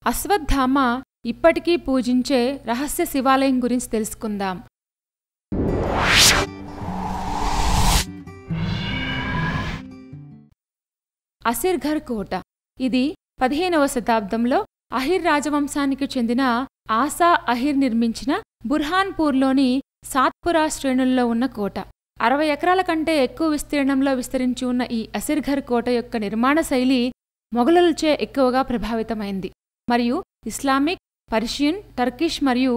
అశ్వత్థామ ఇప్పటికీ పూజించే రహస్య శివాలయం గురించి తెలుసుకుందాం. అసిర్ఘర్ కోట. ఇది 15వ శతాబ్దంలో అహిర్ రాజవంశానికి చెందిన ఆసా అహిర్ నిర్మించిన బుర్హాన్పూర్లోని సాత్పురా శ్రేణుల్లో ఉన్న కోట. 60 ఎకరాల కంటే ఎక్కువ విస్తీర్ణంలో విస్తరించి ఉన్న ఈ అసిర్ఘర్ కోట యొక్క నిర్మాణ శైలి మొఘలులచే ఎక్కువగా ప్రభావితమైంది మరియు ఇస్లామిక్, పర్షియన్, టర్కిష్ మరియు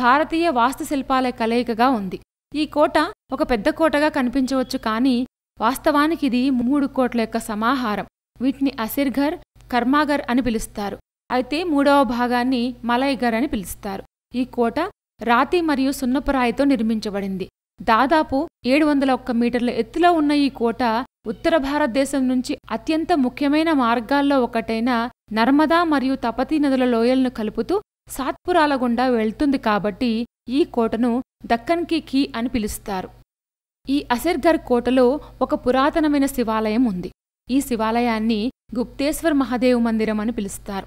భారతీయ వాస్తుశిల్పాల కలయికగా ఉంది. ఈ కోట ఒక పెద్ద కోటగా కనిపించవచ్చు, కానీ వాస్తవానికి ఇది 3 కోట్ల యొక్క సమాహారం. వీటిని అసిర్ఘర్, కర్మాగర్ అని పిలుస్తారు. అయితే 3వ భాగాన్ని మలైగర్ అని పిలుస్తారు. ఈ కోట రాతి మరియు సున్నపురాయితో నిర్మించబడింది. దాదాపు 701 మీటర్ల ఎత్తులో ఉన్న ఈ కోట ఉత్తర భారతదేశం నుంచి అత్యంత ముఖ్యమైన మార్గాల్లో ఒకటైన నర్మదా మరియు తపతీ నదుల లోయలను కలుపుతూ సాత్పురాల గుండా వెళ్తుంది. కాబట్టి ఈ కోటను దక్కన్ కి కీ అని పిలుస్తారు. ఈ అసిర్ఘర్ కోటలో ఒక పురాతనమైన శివాలయం ఉంది. ఈ శివాలయాన్ని గుప్తేశ్వర్ మహాదేవ్ మందిరం అని పిలుస్తారు.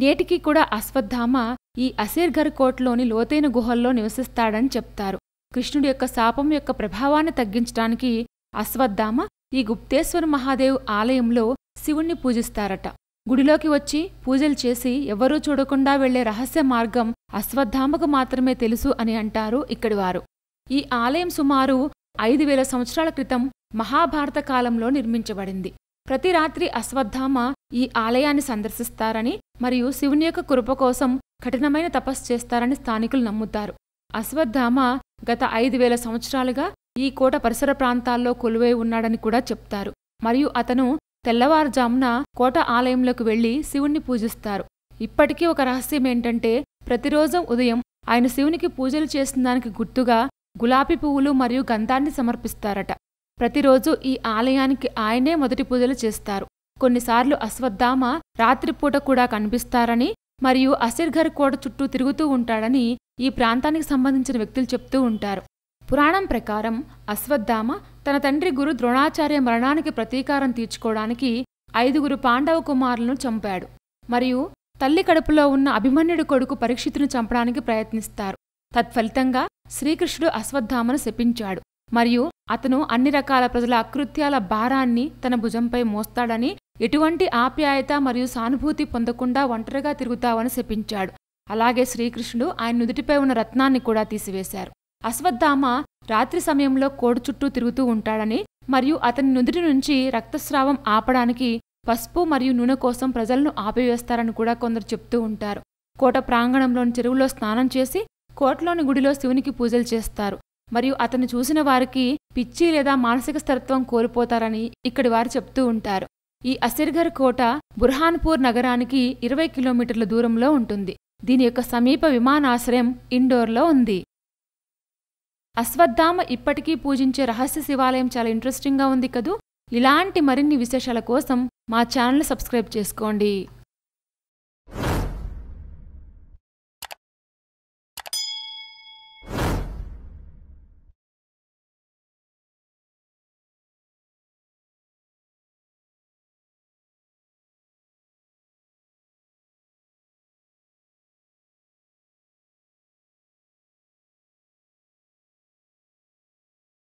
నేటికి కూడా అశ్వత్థామ ఈ అసిర్ఘర్ కోటలోని లోతైన గుహల్లో నివసిస్తాడని చెప్తారు. కృష్ణుడి యొక్క శాపం యొక్క ప్రభావాన్ని తగ్గించడానికి అశ్వత్థామ ఈ గుప్తేశ్వర్ మహాదేవ్ ఆలయంలో శివుణ్ణి పూజిస్తారట. గుడిలోకి వచ్చి పూజలు చేసి ఎవరూ చూడకుండా వెళ్లే రహస్య మార్గం అశ్వత్థామకు మాత్రమే తెలుసు అని అంటారు ఇక్కడివారు. ఈ ఆలయం సుమారు 5000 సంవత్సరాల క్రితం మహాభారత కాలంలో నిర్మించబడింది. ప్రతి రాత్రి అశ్వత్థామ ఈ ఆలయాన్ని సందర్శిస్తారని మరియు శివుని యొక్క కృప కోసం కఠినమైన తపస్సు చేస్తారని స్థానికులు నమ్ముతారు. అశ్వత్థామ గత 5000 సంవత్సరాలుగా ఈ కోట పరిసర ప్రాంతాల్లో కొలువై ఉన్నాడని కూడా చెప్తారు. మరియు అతను తెల్లవారుజామున కోట ఆలయంలోకి వెళ్లి శివుణ్ణి పూజిస్తారు. ఇప్పటికీ ఒక రహస్యమేంటంటే ప్రతిరోజు ఉదయం ఆయన శివునికి పూజలు చేసిన దానికి గుర్తుగా గులాబీ పువ్వులు మరియు గంధాన్ని సమర్పిస్తారట. ప్రతిరోజు ఈ ఆలయానికి ఆయనే మొదటి పూజలు చేస్తారు. కొన్నిసార్లు అశ్వత్థామ రాత్రిపూట కూడా కనిపిస్తారని మరియు అసిర్ఘర్ కోట చుట్టూ తిరుగుతూ ఉంటాడని ఈ ప్రాంతానికి సంబంధించిన వ్యక్తులు చెప్తూ ఉంటారు. పురాణం ప్రకారం అశ్వత్థామ తన తండ్రి గురు ద్రోణాచార్య మరణానికి ప్రతీకారం తీర్చుకోవడానికి 5 పాండవ కుమారులను చంపాడు మరియు తల్లి కడుపులో ఉన్న అభిమన్యుడి కొడుకు పరీక్షితును చంపడానికి ప్రయత్నిస్తారు. తత్ఫలితంగా శ్రీకృష్ణుడు అశ్వత్థామను శపించాడు మరియు అతను అన్ని రకాల ప్రజల అకృత్యాల భారాన్ని తన భుజంపై మోస్తాడని, ఎటువంటి ఆప్యాయత మరియు సానుభూతి పొందకుండా ఒంటరిగా తిరుగుతావని శపించాడు. అలాగే శ్రీకృష్ణుడు ఆయన నుదుటిపై ఉన్న రత్నాన్ని కూడా తీసివేశారు. అశ్వత్థామ రాత్రి సమయంలో కోట చుట్టూ తిరుగుతూ ఉంటాడని మరియు అతని నుదుటి నుంచి రక్తస్రావం ఆపడానికి పసుపు మరియు నూనె కోసం ప్రజలను ఆపివేస్తారని కూడా కొందరు చెప్తూ ఉంటారు. కోట ప్రాంగణంలోని చెరువులో స్నానం చేసి కోటలోని గుడిలో శివునికి పూజలు చేస్తారు మరియు అతను చూసిన వారికి పిచ్చి లేదా మానసిక స్థిరత్వం కోల్పోతారని ఇక్కడి వారు చెప్తూ ఉంటారు. ఈ అసిర్ఘర్ కోట బుర్హాన్పూర్ నగరానికి 20 కిలోమీటర్ల దూరంలో ఉంటుంది. దీని యొక్క సమీప విమానాశ్రయం ఇండోర్లో ఉంది. అశ్వత్థామ ఇప్పటికీ పూజించే రహస్య శివాలయం చాలా ఇంట్రెస్టింగ్గా ఉంది కదూ. ఇలాంటి మరిన్ని విశేషాల కోసం మా ఛానల్ని సబ్స్క్రైబ్ చేసుకోండి.